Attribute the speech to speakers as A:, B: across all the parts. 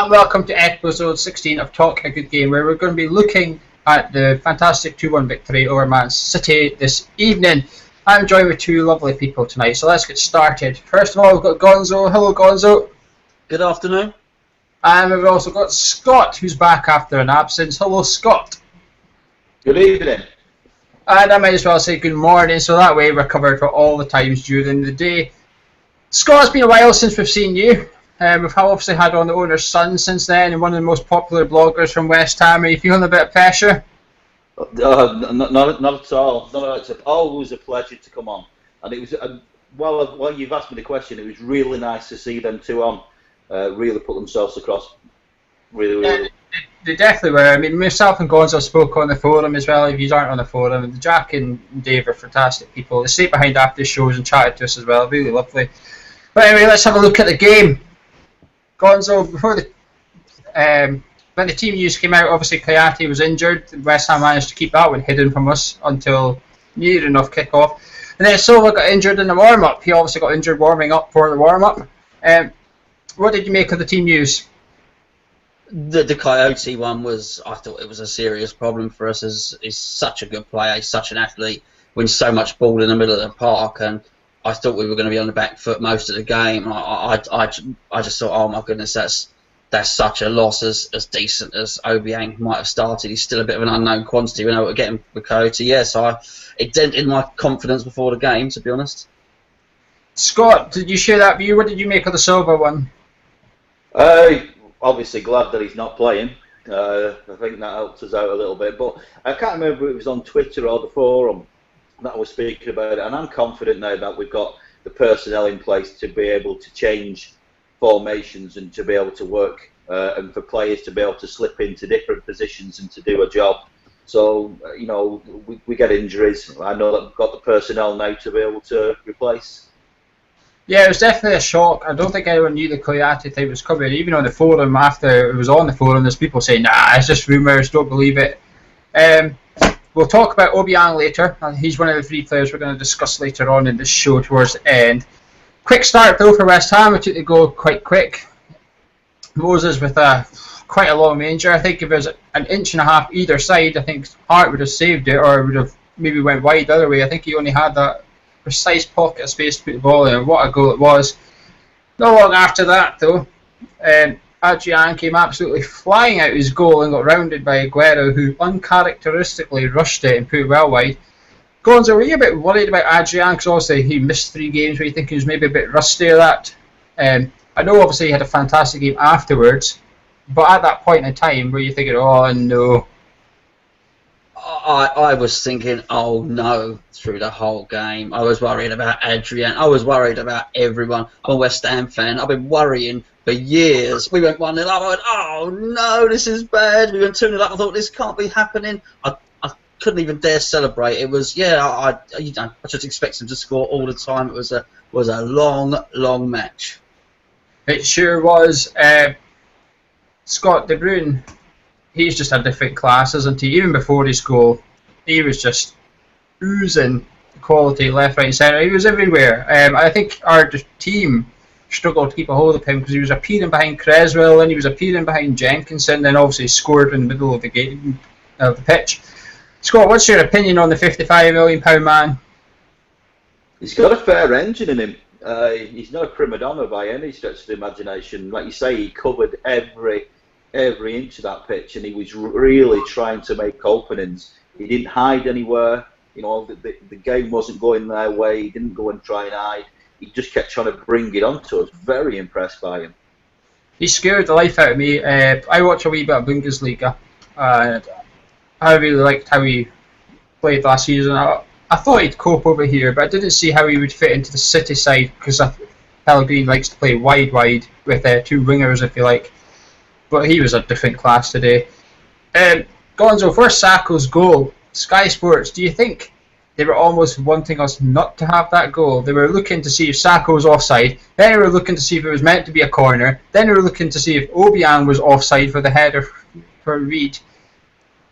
A: and welcome to episode 16 of Talk a Good Game, where we're going to be looking at the fantastic 2-1 victory over Man City this evening. I'm joined with two lovely people tonight, so let's get started. First of all, we've got Gonzo. Hello, Gonzo.
B: Good afternoon.
A: And we've also got Scott, who's back after an absence. Hello, Scott.
C: Good evening.
A: And I might as well say good morning, so that way we're covered for all the times during the day. Scott, it's been a while since we've seen you. We've obviously had on the owner's son since then, and one of the most popular bloggers from West Ham. Are you feeling a bit of pressure?
C: Not at all. It's always a pleasure to come on. And it was, while you've asked me the question, it was really nice to see them two on. Really put themselves across. Really.
A: They definitely were. I mean, myself and Gonzo spoke on the forum as well. If you aren't on the forum, Jack and Dave are fantastic people. They stayed behind after the shows and chatted to us as well. Really lovely. But anyway, let's have a look at the game. Gonzo, before when the team news came out, obviously Kayate was injured. West Ham managed to keep that one hidden from us until near enough kick-off. And then Silva got injured in the warm-up. He obviously got injured warming up for the warm-up. What did you make of the team news?
B: The Coyote one was, I thought it was a serious problem for us. He's such a good player, he's such an athlete, wins so much ball in the middle of the park, and I thought we were going to be on the back foot most of the game. I just thought, oh my goodness, that's such a loss. As decent as Obiang might have started, he's still a bit of an unknown quantity. We know what we're getting with Coyote. Yeah, so it dented my confidence before the game, to be honest.
A: Scott, did you share that view? What did you make of the Silva one?
C: Obviously glad that he's not playing. I think that helps us out a little bit. But I can't remember if it was on Twitter or the forum that I was speaking about it. And I'm confident now that we've got the personnel in place to be able to change formations and to be able to work and for players to be able to slip into different positions and to do a job. So, you know, we get injuries. I know that we've got the personnel now to be able to replace.
A: Yeah, it was definitely a shock. I don't think anyone knew the Coyote thing was coming. Even on the forum, after it was on the forum, there's people saying, nah, it's just rumours, don't believe it. We'll talk about Obiang later. He's one of the three players we're going to discuss later on in this show towards the end. Quick start though for West Ham. We took the goal quite quick. Moses with quite a long manger. I think if it was an inch and a half either side, I think Hart would have saved it, or would have maybe went wide the other way. I think he only had that precise pocket of space to put the ball in, and what a goal it was. Not long after that though, Adrian came absolutely flying out his goal and got rounded by Aguero, who uncharacteristically rushed it and put it well wide. Gonzo, were you a bit worried about Adrian? Because obviously he missed 3 games. Were you thinking he was maybe a bit rusty at that? I know obviously he had a fantastic game afterwards, but at that point in time, were you thinking, oh no?
B: I was thinking, oh no, through the whole game. I was worried about Adrian. I was worried about everyone. I'm a West Ham fan. I've been worrying for years. We went 1-0 up. I went, oh no, this is bad. We went 2-0 up. I thought, this can't be happening. I couldn't even dare celebrate. It was, I just expect him to score all the time. It was a long match.
A: It sure was. Scott De Bruyne, he's just a different class, isn't he? Even before his goal, he was just oozing quality left, right and centre. He was everywhere. I think our team struggled to keep a hold of him because he was appearing behind Creswell and he was appearing behind Jenkinson, and obviously scored in the middle of the game, of the pitch. Scott, what's your opinion on the £55 million man?
C: He's got a fair engine in him. He's not a prima donna by any stretch of the imagination. Like you say, he covered every inch of that pitch, and he was really trying to make openings. He didn't hide anywhere. You know, the game wasn't going their way. He didn't go and try and hide. He just kept trying to bring it onto us. Very impressed by him.
A: He scared the life out of me. I watch a wee bit of Bundesliga, and I really liked how he played last season. I thought he'd cope over here, but I didn't see how he would fit into the City side, because Pellegrini likes to play wide with 2 wingers, if you like. But he was a different class today. Gonzo, for Sakho's goal, Sky Sports, do you think they were almost wanting us not to have that goal? They were looking to see if Sakho was offside, then they were looking to see if it was meant to be a corner, then they were looking to see if Obiang was offside for the header for Reed.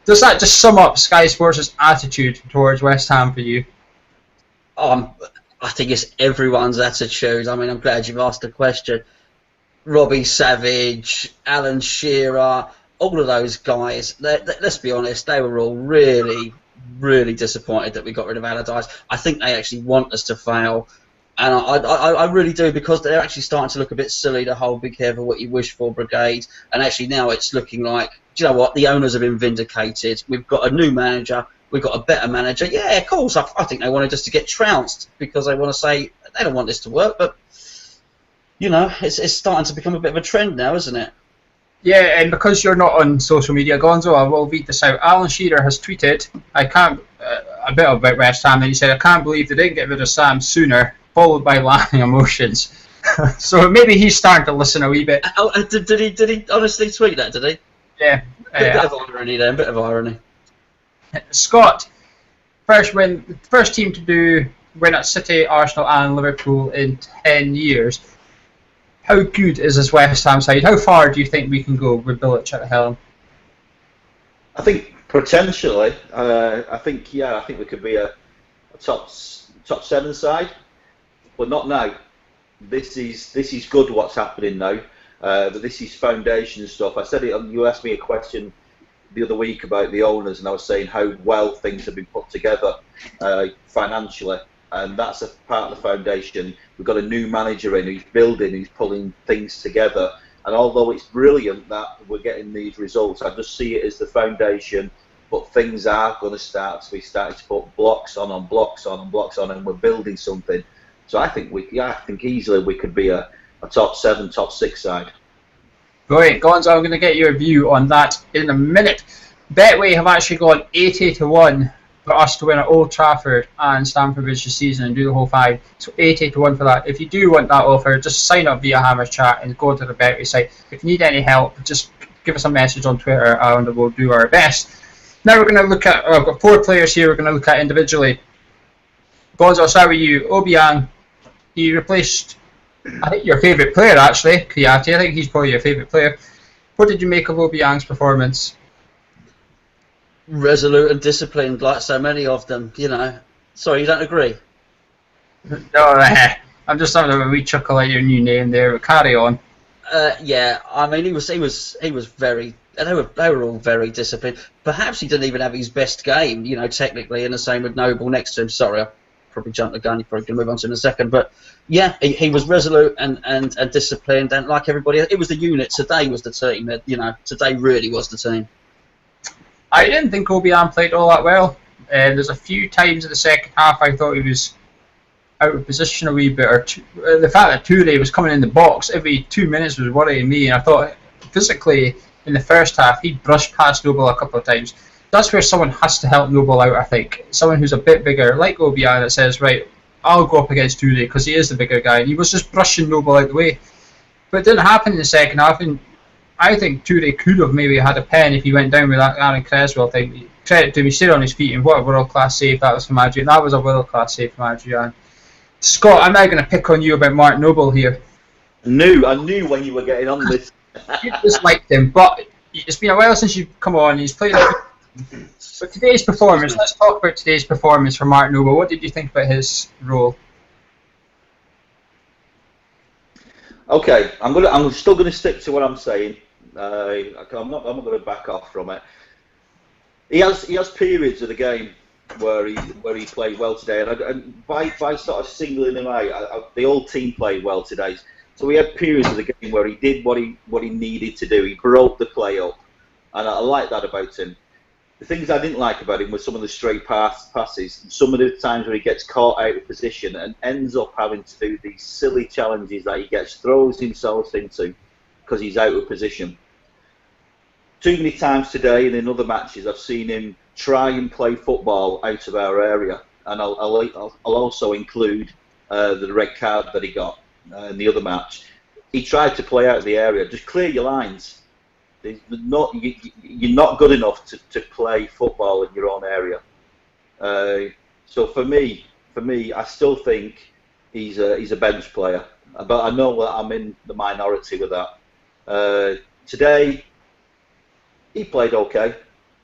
A: Does that just sum up Sky Sports' attitude towards West Ham for you?
B: I think it's everyone's attitude. I mean, I'm glad you've asked the question. Robbie Savage, Alan Shearer, all of those guys, let's be honest, they were all really, really disappointed that we got rid of Allardyce. I think they actually want us to fail. And I really do, because they're actually starting to look a bit silly, the whole be careful what you wish for brigade. And actually now it's looking like, do you know what, the owners have been vindicated. We've got a new manager. We've got a better manager. Yeah, of course, I think they wanted us to get trounced because they want to say they don't want this to work. But, you know, it's starting to become a bit of a trend now, isn't it?
A: Yeah, and because you're not on social media, Gonzo, I will read this out. Alan Shearer has tweeted, I can't, a bit about West Ham, and he said, I can't believe they didn't get rid of Sam sooner, followed by laughing emotions. So maybe he's starting to listen a wee bit.
B: Oh, did he honestly tweet that, did he?
A: Yeah.
B: Bit of irony there, a bit of irony.
A: Scott, first team to win at City, Arsenal and Liverpool in 10 years. How good is this West Ham side? How far do you think we can go with Bilic at the helm?
C: I think potentially. I think we could be a top 7 side, but not now. This is good what's happening now. But this is foundation stuff. I said it. You asked me a question the other week about the owners, and I was saying how well things have been put together financially, and that's a part of the foundation. We've got a new manager in who's building, who's pulling things together, and although it's brilliant that we're getting these results, I just see it as the foundation. But things are going to start to be starting to put blocks on blocks on blocks on, and we're building something. So I think easily we could be a top 7, top 6 side.
A: Brilliant. Gonzo, I'm going to get your view on that in a minute. Betway have actually gone 80-1 for us to win at Old Trafford and Stamford Bridge this season and do the whole 5. So 80-1 for that. If you do want that offer, just sign up via Hammer's Chat and go to the Betway site. If you need any help, just give us a message on Twitter and we'll do our best. Now we're going to look at, I've got 4 players here we're going to look at individually. Gonzo, I'll start with you. Obiang, he replaced, I think, your favourite player actually, Kouyaté. I think he's probably your favourite player. What did you make of Obiang's performance?
B: Resolute and disciplined, like so many of them, you know. Sorry, you don't agree?
A: No, I'm just having a wee chuckle at your new name there, but carry on.
B: Yeah, I mean, he was very. They were all very disciplined. Perhaps he didn't even have his best game, you know, technically, and the same with Noble next to him. Sorry, I probably jumped the gun. You're probably going to move on to him in a second, but yeah, he was resolute and disciplined, and like everybody, it was the unit. Today was the team. You know, today really was the team.
A: I didn't think Obiang played all that well. There's a few times in the second half I thought he was out of position a wee bit, or the fact that Toure was coming in the box every 2 minutes was worrying me, and I thought physically in the first half he brushed past Noble a couple of times. That's where someone has to help Noble out, I think. Someone who's a bit bigger, like Obiang, that says, right, I'll go up against Toure because he is the bigger guy, and he was just brushing Noble out the way. But it didn't happen in the second half, and I think Toure could have maybe had a pen if he went down with that Aaron Creswell thing. Credit to him, he stayed on his feet, and what a world-class save that was from Adrian. That was a world-class save from Adrian. Scott, I'm now going to pick on you about Mark Noble here.
C: I knew when you were getting on this.
A: You disliked him, but it's been a while since you've come on. He's played. But today's performance, let's talk about today's performance for Mark Noble. What did you think about his role?
C: Okay, I'm still going to stick to what I'm saying. I'm not going to back off from it. He has periods of the game where he played well today, and by sort of singling him out, the whole team played well today. So we had periods of the game where he did what he needed to do. He broke the play up, and I like that about him. The things I didn't like about him were some of the straight passes, some of the times where he gets caught out of position and ends up having to do these silly challenges that he throws himself into because he's out of position. Too many times today and in other matches I've seen him try and play football out of our area, and I'll also include the red card that he got in the other match. He tried to play out of the area. Just clear your lines. You're not good enough to play football in your own area. So for me, I still think he's a bench player, but I know that I'm in the minority with that. Today, he played okay.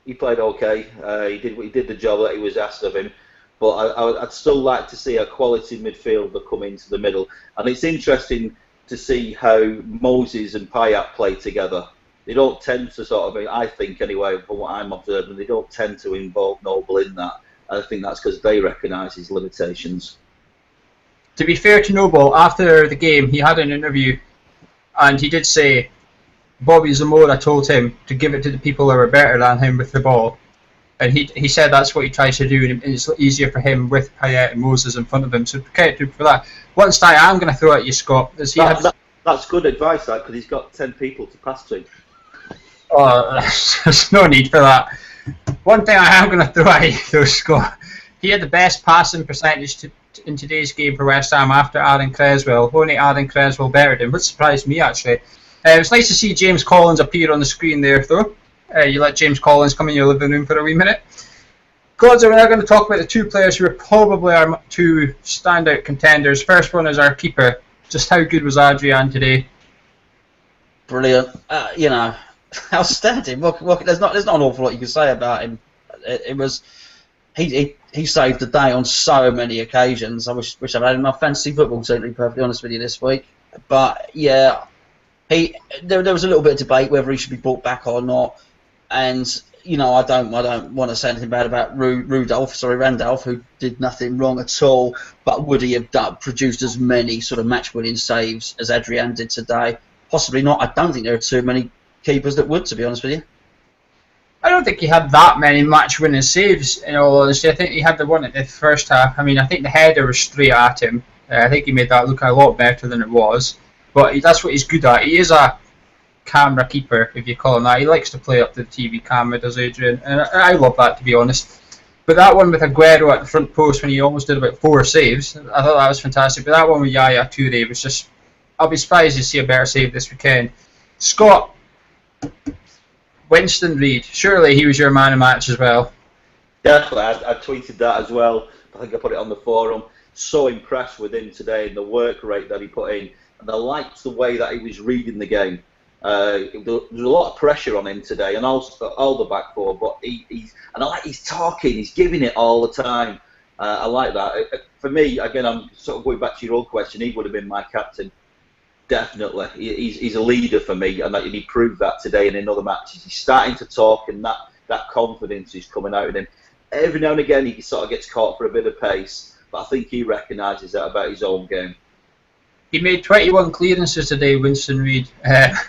C: He did the job that he was asked of him. But I'd still like to see a quality midfielder come into the middle. And it's interesting to see how Moses and Payet play together. They don't tend to sort of, I think anyway, from what I'm observing, they don't tend to involve Noble in that. I think that's because they recognise his limitations.
A: To be fair to Noble, after the game, he had an interview, and he did say Bobby Zamora told him to give it to the people that were better than him with the ball. And he said that's what he tries to do, and it's easier for him with Payet and Moses in front of him. So credit to him for that. One stat I'm going to throw at you, Scott. Is
C: that's good advice, that, because he's got 10 people to pass to.
A: Oh, there's no need for that. One thing I am going to throw at you, though, Scott. He had the best passing percentage in today's game for West Ham after Aaron Creswell. Only Aaron Creswell bettered him, which surprised me, actually. It's nice to see James Collins appear on the screen there, though. You let James Collins come in your living room for a wee minute. Gonzo, we're now going to talk about the two players who are probably our two standout contenders. First one is our keeper. Just how good was Adrian today?
B: Brilliant. Outstanding. There's not an awful lot you can say about him. It was he saved the day on so many occasions. I wish I'd had him in my fantasy football team, to be perfectly honest with you, this week. But yeah, there was a little bit of debate whether he should be brought back or not. And I don't want to say anything bad about Randolph, who did nothing wrong at all. But would he have produced as many sort of match-winning saves as Adrian did today? Possibly not. I don't think there are too many keepers that would, to be honest with you.
A: I don't think he had that many match-winning saves, in all honesty. I think he had the one at the first half. I mean, I think the header was straight at him. I think he made that look a lot better than it was. But that's what he's good at. He is a camera keeper, if you call him that. He likes to play up to the TV camera, does Adrian? And I love that, to be honest. But that one with Aguero at the front post when he almost did about 4 saves, I thought that was fantastic. But that one with Yaya Toure was just... I'll be surprised to see a better save this weekend. Scott, Winston Reid, surely he was your man of match as well.
C: Definitely, I tweeted that as well. I think I put it on the forum. So impressed with him today and the work rate that he put in. And I liked the way that he was reading the game. There was a lot of pressure on him today, and also all the back four. But I like he's talking, he's giving it all the time. I like that. For me, again, I'm sort of going back to your old question. He would have been my captain. Definitely, he's a leader for me, and he proved that today and in other matches. He's starting to talk, and that confidence is coming out of him. Every now and again, he sort of gets caught for a bit of pace, but I think he recognises that about his own game.
A: He made 21 clearances today, Winston Reid.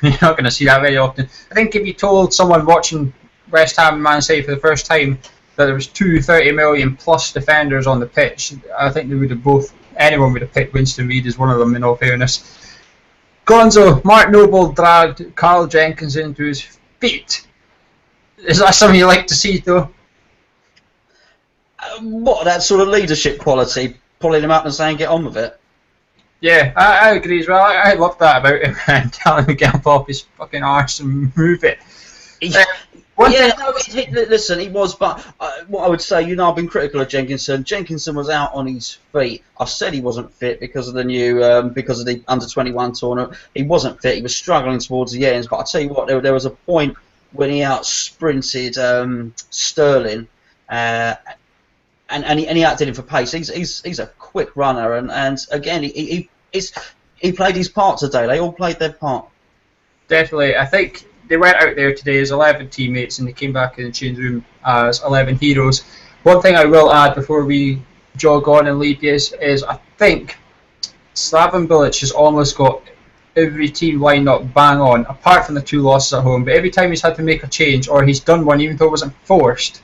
A: You're not going to see that very often. I think if you told someone watching West Ham and Man City for the first time that there was 30 million plus defenders on the pitch, I think anyone would have picked Winston Reid as one of them, in all fairness. Gonzo, Mark Noble dragged Carl Jenkins into his feet. Is that something you like to see, though?
B: That sort of leadership quality, pulling him up and saying, get on with it.
A: Yeah, I agree as well. I love that about him, and telling him to get up off his fucking arse and move it.
B: Listen, he was, but what I would say, I've been critical of Jenkinson. Jenkinson was out on his feet. I said he wasn't fit because of the under-21 tournament. He wasn't fit. He was struggling towards the ends. But I tell you what, there was a point when he out-sprinted Sterling, and he outdid him for pace. He's a quick runner, and again, he played his part today. They all played their part.
A: Definitely, I think. They went out there today as 11 teammates and they came back in the change room as 11 heroes. One thing I will add before we jog on and leave you is I think Slaven Bilic has almost got every team lined up bang on, apart from the 2 losses at home. But every time he's had to make a change or he's done one, even though it wasn't forced,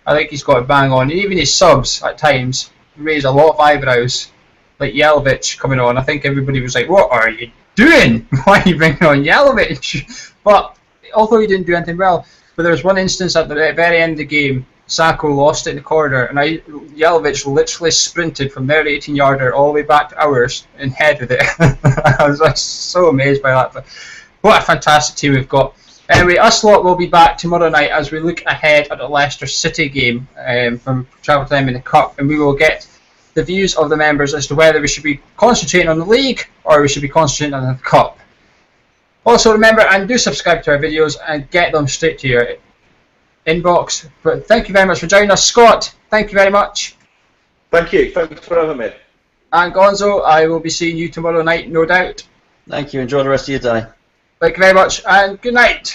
A: I think he's got it bang on. And even his subs at times raise a lot of eyebrows, like Jelavic coming on. I think everybody was like, what are you doing? Why are you bringing on Jelavic? But although he didn't do anything well, but there was one instance at the very end of the game, Sacco lost it in the corner, and Jelavic literally sprinted from their 18-yarder all the way back to ours and headed it. I was like, so amazed by that. But what a fantastic team we've got. Anyway, us lot will be back tomorrow night as we look ahead at the Leicester City game from Travel Time in the Cup, and we will get the views of the members as to whether we should be concentrating on the league or we should be concentrating on the Cup. Also remember, and do subscribe to our videos and get them straight to your inbox. But thank you very much for joining us. Scott, thank you very much.
C: Thank you. Thanks for having me.
A: And Gonzo, I will be seeing you tomorrow night, no doubt.
B: Thank you. Enjoy the rest of your day.
A: Thank you very much, and good night.